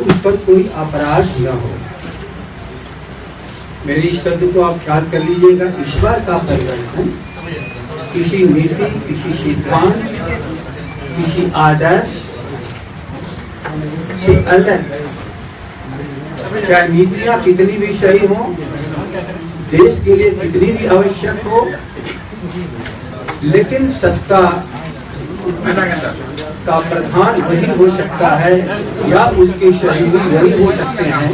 उस पर कोई अपराध न हो। मेरे इस शब्द को आप ख्याल कर लीजिएगा। ईश्वर का परिवर्तन किसी नीति, किसी सिद्धांत, किसी आदर्श से अलग, चाहे नीतियां कितनी भी सही हो, देश के लिए कितनी भी आवश्यक हो, लेकिन सत्ता का प्रधान वही हो सकता है या उसके सहयोगी वही हो सकते हैं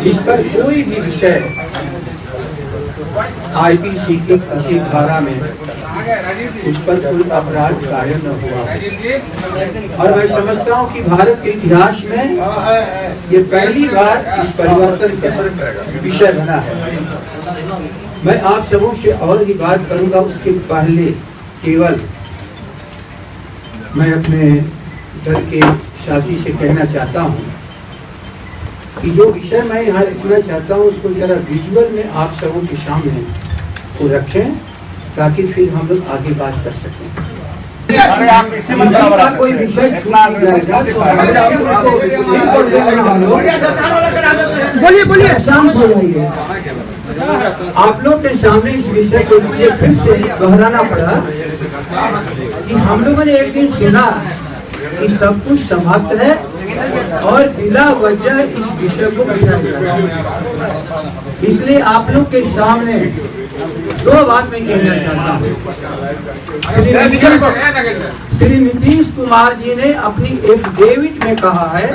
जिस पर कोई भी विषय आईपीसी की किसी धारा में उस पर कोई अपराध कायम न हुआ। और मैं समझता हूँ कि भारत के इतिहास में ये पहली बार इस परिवर्तन का विषय बना है। मैं आप सबों से और भी बात करूंगा, उसके पहले केवल मैं अपने घर के साथी से कहना चाहता हूँ कि जो विषय मैं यहाँ रखना चाहता हूँ उसको जरा विजुअल में आप सबों के सामने को रखें ताकि फिर हम लोग आगे बात कर सकें। कोई विषय बोलिए शाम हो जाइए। आप लोग के सामने इस विषय को फिर से दोहराना पड़ा कि हम लोगों ने एक दिन सुना कि सब कुछ समाप्त है और बिना वजह इस विषय को बिठाया। इसलिए आप लोग के सामने दो बात मैं कहना चाहता हूँ। श्री नीतीश कुमार जी ने अपनी एफिडेविट में कहा है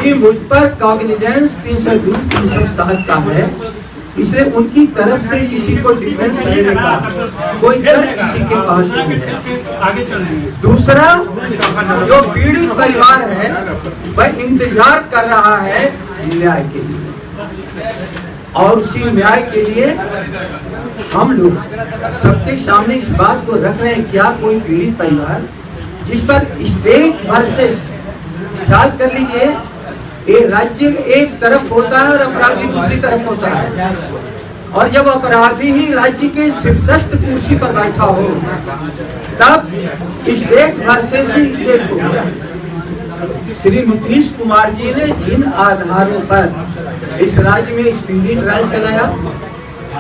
कि मुझ पर कॉग्निजेंस 302, 307 का है, इसलिए उनकी तरफ से किसी को डिफेंस देने का कोई तर्क किसी के पास नहीं है। दूसरा, जो पीड़ित परिवार है वह इंतजार कर रहा है न्याय के लिए, और उसी न्याय के लिए हम लोग सबके सामने इस बात को रख रहे हैं। क्या कोई पीड़ित परिवार जिस पर स्टेट वर्सेस, ख्याल कर लीजिए, ये राज्य एक तरफ होता है और अपराधी दूसरी तरफ होता है, और जब अपराधी ही राज्य के शीर्षस्थ कुर्सी पर बैठा हो तब स्टेट वर्सेस ही स्टेट होगा। श्री नीतीश कुमार जी ने जिन आधारों पर इस राज्य में स्पीडी ट्रायल चलाया,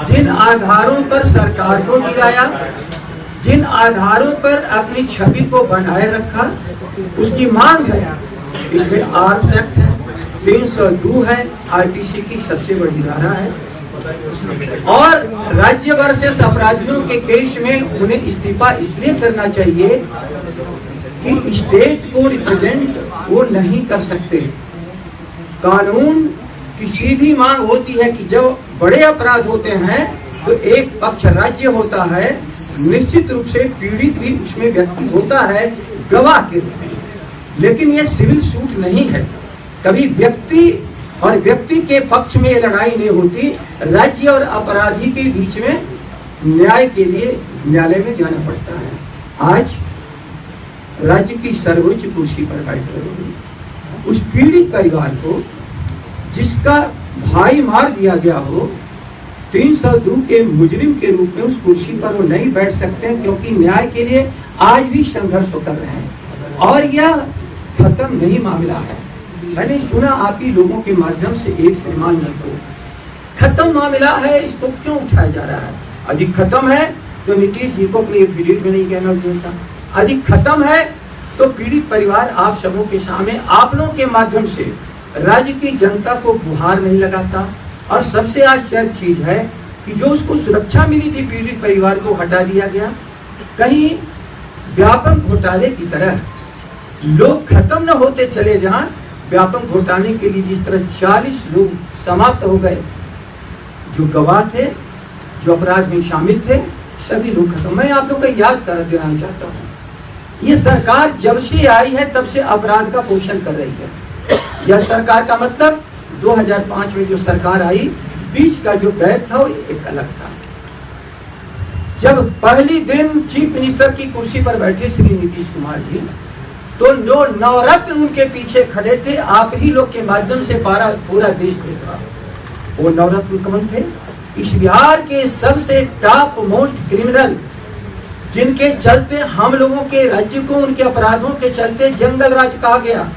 जिन आधारों पर सरकार को गिराया, जिन आधारों पर अपनी छवि को बनाए रखा, उसकी मांग है। इसमें आर्म्स एक्ट है, 302 है, आरटीसी की सबसे बड़ी धारा है, और राज्य वर्सेस अपराधियों के केस में उन्हें इस्तीफा इसलिए करना चाहिए कि स्टेट को रिप्रेजेंट वो नहीं कर सकते। कानून की सीधी मांग होती है कि जब बड़े अपराध होते हैं तो एक पक्ष राज्य होता है, निश्चित रूप से पीड़ित भी उसमें व्यक्ति होता है गवाह के रूप में, लेकिन ये सिविल सूट नहीं है। कभी व्यक्ति और व्यक्ति के पक्ष में ये लड़ाई नहीं होती, राज्य और अपराधी के बीच में न्याय के लिए न्यायालय में जाना पड़ता है। आज राज्य की सर्वोच्च कुर्सी पर बैठे हुए उस पीड़ित परिवार को जिसका भाई मार दिया गया हो, 302 के मुजरिम के रूप में उस कुर्सी पर वो नहीं बैठ सकते, क्योंकि न्याय के लिए आज भी संघर्ष कर रहे हैं और यह खत्म नहीं मामला है। मैंने सुना आप ही लोगों के माध्यम से एक श्रीमान जी को खत्म मामला है, इसको क्यों उठाया जा रहा है? अधिक खत्म है तो नीतीश जी को अपनी एफिडेविट में नहीं कहना चाहिए था। अधिक खत्म है तो पीड़ित परिवार आप सबों के सामने आप लोगों के माध्यम से राज्य की जनता को गुहार नहीं लगाता। और सबसे आश्चर्य चीज है कि जो उसको सुरक्षा मिली थी पीड़ित परिवार को हटा दिया गया। कहीं व्यापक घोटाले की तरह लोग खत्म न होते चले जाएं, व्यापक घोटाले के लिए जिस तरह 40 लोग समाप्त हो गए, जो गवाह थे, जो अपराध में शामिल थे, सभी लोग खत्म। मैं आप लोग को याद कर देना चाहता हूँ, ये सरकार जब से आई है तब से अपराध का पोषण कर रही है। यह सरकार का मतलब 2005 में जो सरकार आई, बीच का जो गैप था वो एक अलग था। जब पहली दिन चीफ मिनिस्टर की कुर्सी पर बैठे श्री नीतीश कुमार जी, तो जो नवरत्न उनके पीछे खड़े थे, आप ही लोग के माध्यम से पूरा देश देखा। वो नवरत्न कौन थे? इस बिहार के सबसे टॉप मोस्ट क्रिमिनल, जिनके चलते हम लोगों के राज्य को उनके अपराधों के चलते जंगल राज कहा गया,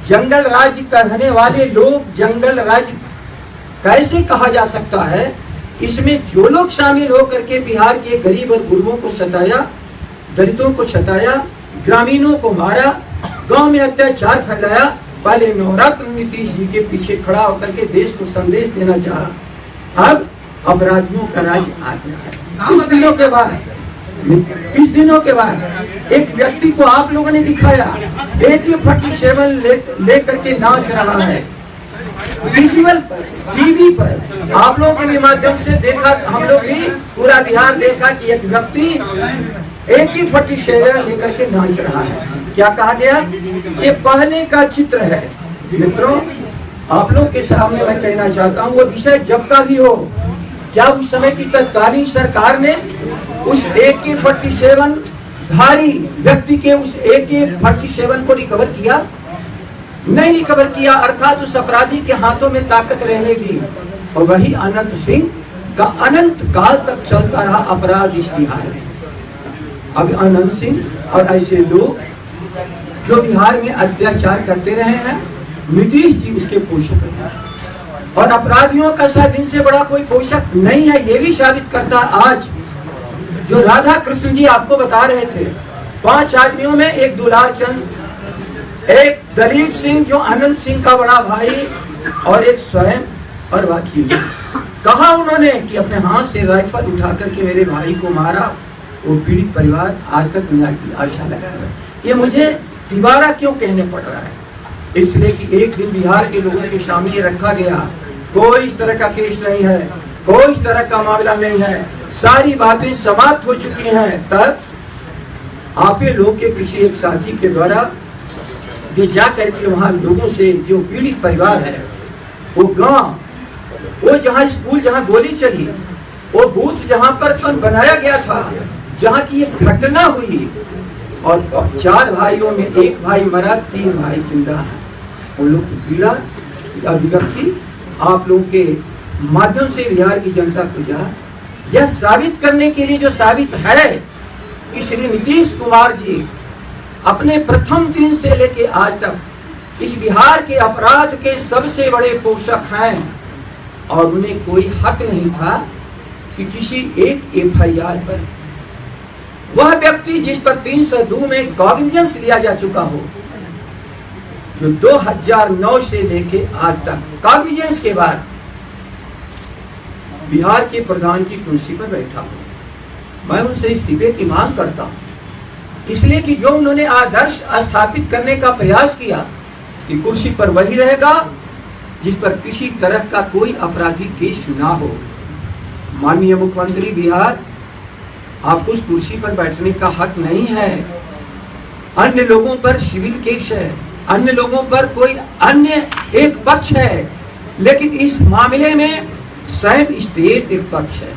जंगल राज्य कहने वाले लोग जंगल राज्य कैसे कहा जा सकता है? इसमें जो लोग शामिल होकर के बिहार के गरीब और गुरुओं को सताया, दलितों को सताया, ग्रामीणों को मारा, गांव में अत्याचार फैलाया, पहले नवरत्न नीतीश जी के पीछे खड़ा होकर के देश को संदेश देना चाहा। अब अपराधियों का राज्य आ गया है। कुछ दिनों के बाद एक व्यक्ति को आप लोगों ने दिखाया AK-47 लेकर के नाच रहा है विजुअल पर, टीवी पर। आप लोगों के भी माध्यम से देखा, हम लोग भी पूरा बिहार देखा कि एक व्यक्ति AK-47 लेकर के नाच रहा है। क्या कहा गया? ये पहले का चित्र है। मित्रों, आप लोग के सामने मैं कहना चाहता हूँ, वो विषय जब का भी हो, क्या उस समय की तत्कालीन सरकार ने उस AK-47 धारी व्यक्ति के उस AK-47 को रिकवर किया? नहीं रिकवर किया। अर्थात उस अपराधी के हाथों में ताकत रहने की। और वही अनंत सिंह का अनंत काल तक चलता रहा अपराध इस बिहार में। अब अनंत सिंह और ऐसे लोग जो बिहार में अत्याचार करते रहे हैं, नीतीश जी उसके पोषक हैं। और अपराधियों का शायद इनसे बड़ा कोई पोषक नहीं है। ये भी साबित करता आज जो राधा कृष्ण जी आपको बता रहे थे, 5 आदमियों में एक दुलार चंद, एक दलीप सिंह जो अनंत सिंह का बड़ा भाई, और एक स्वयं, और बाकी कहा उन्होंने कि अपने हाथ से राइफल उठा करके मेरे भाई को मारा। वो पीड़ित परिवार आज तक न्याय की आशा लगाए हुए। ये मुझे दीवारा क्यों कहने पड़ रहा है? इसलिए कि एक दिन बिहार के लोगों के सामने रखा गया, कोई इस तरह का केस नहीं है, कोई इस तरह का मामला नहीं है, सारी बातें समाप्त हो चुकी हैं। तब आप लोग के किसी एक साथी के द्वारा जो जा करके वहाँ लोगों से, जो पीड़ित परिवार है, वो गांव, वो जहाँ स्कूल जहाँ गोली चली, वो बूथ जहाँ पर बनाया गया था, जहाँ की एक घटना हुई, और 4 भाइयों में एक भाई मरा, 3 भाई जिंदा है। उन लोग की पीड़ा अभिव्यक्ति आप लोगों के माध्यम से बिहार की जनता को जा, यह साबित करने के लिए जो साबित है कि श्री नीतीश कुमार जी अपने प्रथम दिन से लेके आज तक इस बिहार के अपराध के सबसे बड़े पोषक हैं। और उन्हें कोई हक नहीं था कि किसी एक FIR पर वह व्यक्ति जिस पर 302 में कॉग्निजेंस लिया जा चुका हो, जो 2009 से लेके आज तक कॉग्निजेंस के बाद बिहार के प्रधान की कुर्सी पर बैठा हूं। मैं उनसे इस्तीफे की मांग करता हूं, इसलिए कि जो उन्होंने आदर्श स्थापित करने का प्रयास किया कि कुर्सी पर वही रहेगा जिस पर किसी तरह का कोई आपराधिक केस ना हो। माननीय मुख्यमंत्री बिहार, आपको उस कुर्सी पर बैठने का हक नहीं है। अन्य लोगों पर सिविल केस है, अन्य लोगों पर कोई अन्य एक पक्ष है, लेकिन इस मामले में स्वयं स्टेट एक पक्ष है।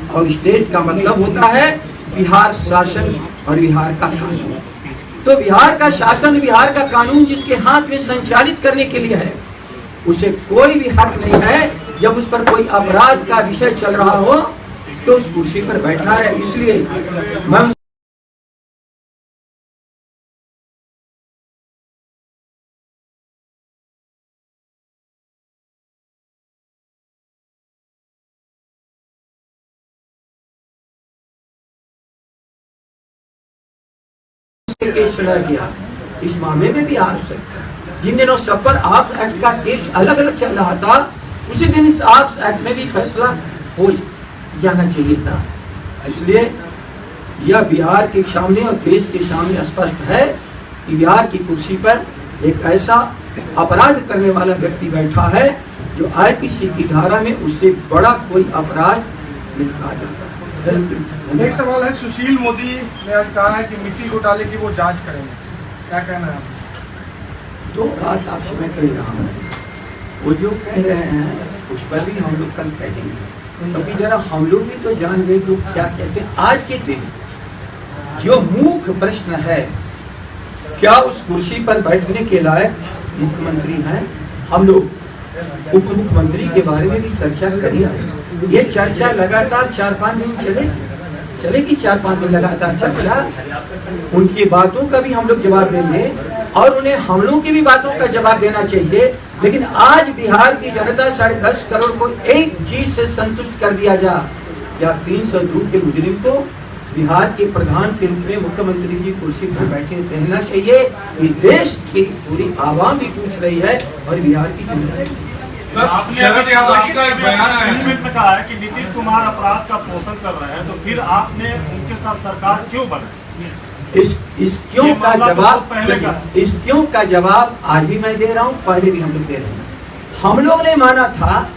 और स्टेट का मतलब होता है बिहार शासन और बिहार का कानून। तो बिहार का शासन, बिहार का कानून जिसके हाथ में संचालित करने के लिए है, उसे कोई भी हक नहीं है जब उस पर कोई अपराध का विषय चल रहा हो तो उस कुर्सी पर बैठना है। इसलिए मैं केस चला गया, इस मामले में भी आ सकता है। जिन दिनों सफर आर्म्स एक्ट का केस अलग अलग चल रहा था, उसी दिन इस आर्म्स एक्ट में भी फैसला हो जाना चाहिए था। इसलिए यह बिहार के सामने और देश के सामने स्पष्ट है कि बिहार की कुर्सी पर एक ऐसा अपराध करने वाला व्यक्ति बैठा है जो IPC की धारा में उससे बड़ा कोई अपराध नहीं कहा जाता। एक सवाल है, सुशील मोदी ने आज कहा है कि मिट्टी घोटाले की वो जांच करेंगे, क्या कहना है? 2 बात आपसे मैं कह रहा हूँ, वो जो कह रहे हैं उस पर भी हम लोग कल कहेंगे, क्योंकि जरा हम लोग भी तो जान गए लोग क्या कहते हैं। आज के दिन जो मुख्य प्रश्न है, क्या उस कुर्सी पर बैठने के लायक मुख्यमंत्री हैं? हम लोग उप मुख्यमंत्री के बारे में भी चर्चा करें। ये चर्चा लगातार 4-5 दिन चलेगी 4-5 दिन लगातार चर्चा। उनकी बातों का भी हम लोग जवाब देंगे और उन्हें हम लोगों की भी बातों का जवाब देना चाहिए। लेकिन आज बिहार की जनता 10.5 करोड़ को एक चीज से संतुष्ट कर दिया जा, या 302 के मुजरिम को बिहार के प्रधान के रूप में मुख्यमंत्री की कुर्सी पर बैठे रहना चाहिए। ये देश की पूरी आवाम भी पूछ रही है और बिहार की जनता। सर, आपने अगर आपका एक बयान में कहा है कि नीतीश कुमार अपराध का पोषण कर रहे हैं, तो फिर आपने उनके साथ सरकार क्यों बनाई? इस क्यों का जवाब आज भी मैं दे रहा हूँ, पहले भी हम लोग दे रहे हैं। हम लोग ने माना था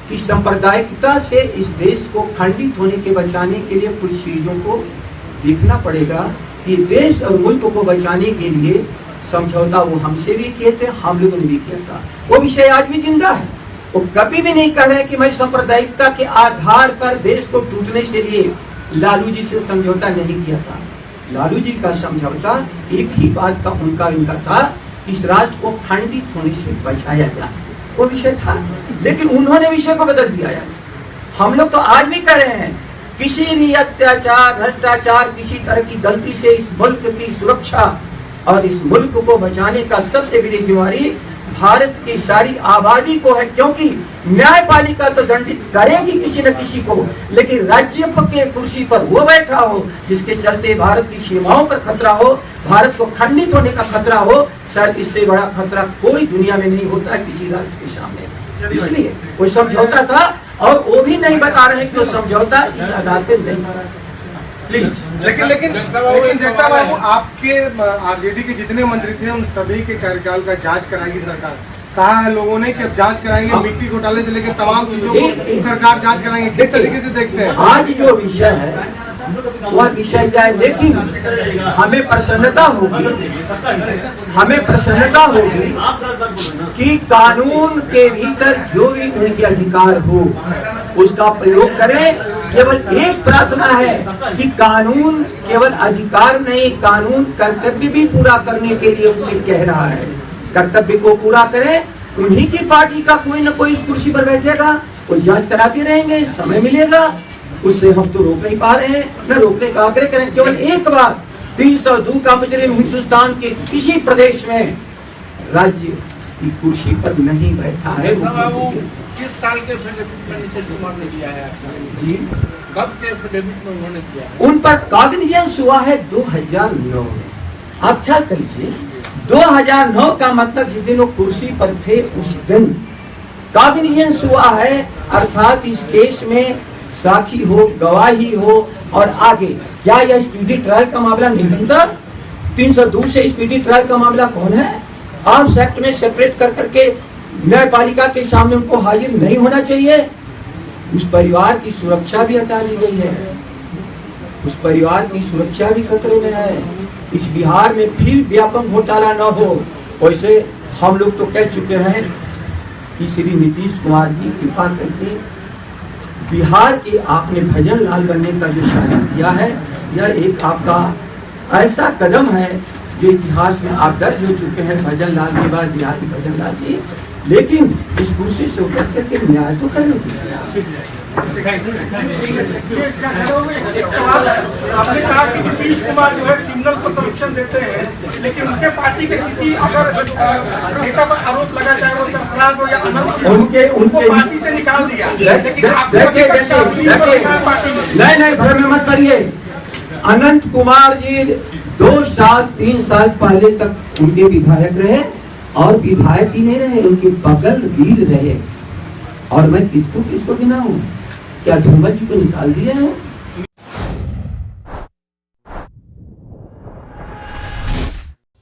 कि सांप्रदायिकता से इस देश को खंडित होने के बचाने के लिए कुछ चीजों को देखना पड़ेगा कि देश और मुल्क को बचाने के लिए समझौता वो हमसे भी किए थे, हम लोगों ने भी किया था। वो विषय आज भी जिंदा है। वो कभी भी नहीं कह रहे कि मैं सांप्रदायिकता के आधार पर देश को टूटने से लिए लालू जी से समझौता नहीं किया था। लालू जी का समझौता एक ही बात का उनका था कि इस राष्ट्र को खंडित होने से बचाया जाए, वो विषय था। लेकिन उन्होंने विषय को बदल दिया है। हम लोग तो आज भी कर रहे हैं, किसी भी अत्याचार, भ्रष्टाचार, किसी तरह की गलती से इस मुल्क की सुरक्षा और इस मुल्क को बचाने का सबसे बड़ी जिम्मेदारी भारत की सारी आबादी को है, क्योंकि न्यायपालिका तो दंडित करेगी किसी न किसी को, लेकिन राज्य के कुर्सी पर वो बैठा हो जिसके चलते भारत की सीमाओं पर खतरा हो, भारत को खंडित होने का खतरा हो। शायद इससे बड़ा खतरा कोई दुनिया में नहीं होता है किसी राष्ट्र के सामने। इसलिए वो समझौता था और वो भी नहीं बता रहे कि वो समझौता इस आधार पर नहीं था। प्लीज। लेकिन जगता बाबू, आपके आरजेडी के जितने मंत्री थे उन सभी के कार्यकाल का जांच कराएगी सरकार। कहा है लोगों ने कि अब जांच कराएंगे, मिट्टी घोटाले से लेकर तमाम चीजों को सरकार जांच कराएंगे। किस तरीके से देखते हैं? आज जो विषय है वह विषय जाए, लेकिन हमें प्रसन्नता होगी कि कानून के भीतर जो भी उनके अधिकार हो उसका प्रयोग करें। केवल एक प्रार्थना है कि कानून केवल अधिकार नहीं, कानून कर्तव्य भी पूरा करने के लिए उनसे कह रहा है। कर्तव्य को पूरा करें। उन्हीं की पार्टी का कोई न कोई इस कुर्सी पर बैठेगा, वो जांच कराते रहेंगे, समय मिलेगा। उससे हम तो रोक नहीं पा रहे हैं, न रोकने का आग्रह करें। केवल एक बार 302 का मुजरिम हिंदुस्तान के किसी प्रदेश में राज्य की कुर्सी पर नहीं बैठा है। किस साल के एफिडेविट में नीतीश कुमार ने किया है जी? कब के एफिडेविट में उन्होंने किया है? उन पर कॉग्निजेंस हुआ है 2009 में। आप ख्याल करिए, 2009 का मतलब जिस दिन वो कुर्सी पर थे उस दिन कॉग्निजेंस हुआ है, अर्थात इस केस में साक्षी हो, गवाही हो और आगे क्या यह स्पीडी ट्रायल का मामला नहीं बनता? 302 से स्पीडी ट्रायल का मामला कौन है? आर्म्स एक्ट में सेपरेट कर करके न्यायपालिका के सामने उनको हाजिर नहीं होना चाहिए। उस परिवार की सुरक्षा भी हटा ली गई है, उस परिवार की सुरक्षा भी खतरे में है। इस बिहार में फिर व्यापक घोटाला न हो, वैसे हम लोग तो कह चुके हैं कि श्री नीतीश कुमार जी कृपा करके बिहार के आपने भजन लाल बनने का जो शायद किया है, यह एक आपका ऐसा कदम है जो इतिहास में आप दर्ज हो चुके हैं। भजन लाल के बाद बिहारी भजन लाल जी, लेकिन इस कुर्सी से उतर करके न्याय तो करने दीजिए। आपने कहा कि नीतीश कुमार जो है क्रिमिनल को संरक्षण देते हैं, लेकिन उनके पार्टी के किसी अगर नेता पर आरोप लगा, चाहे वो सरफराज हो या अनंत, उनको पार्टी से निकाल दिया। नहीं, भ्रम मत करिए। अनंत कुमार जी 2 साल 3 साल पहले तक उनके विधायक रहे और विधायक ही नहीं रहे, उनके बगल वीर रहे। और मैं किसको गिनाऊं? क्या धूमल जी को निकाल दिया है?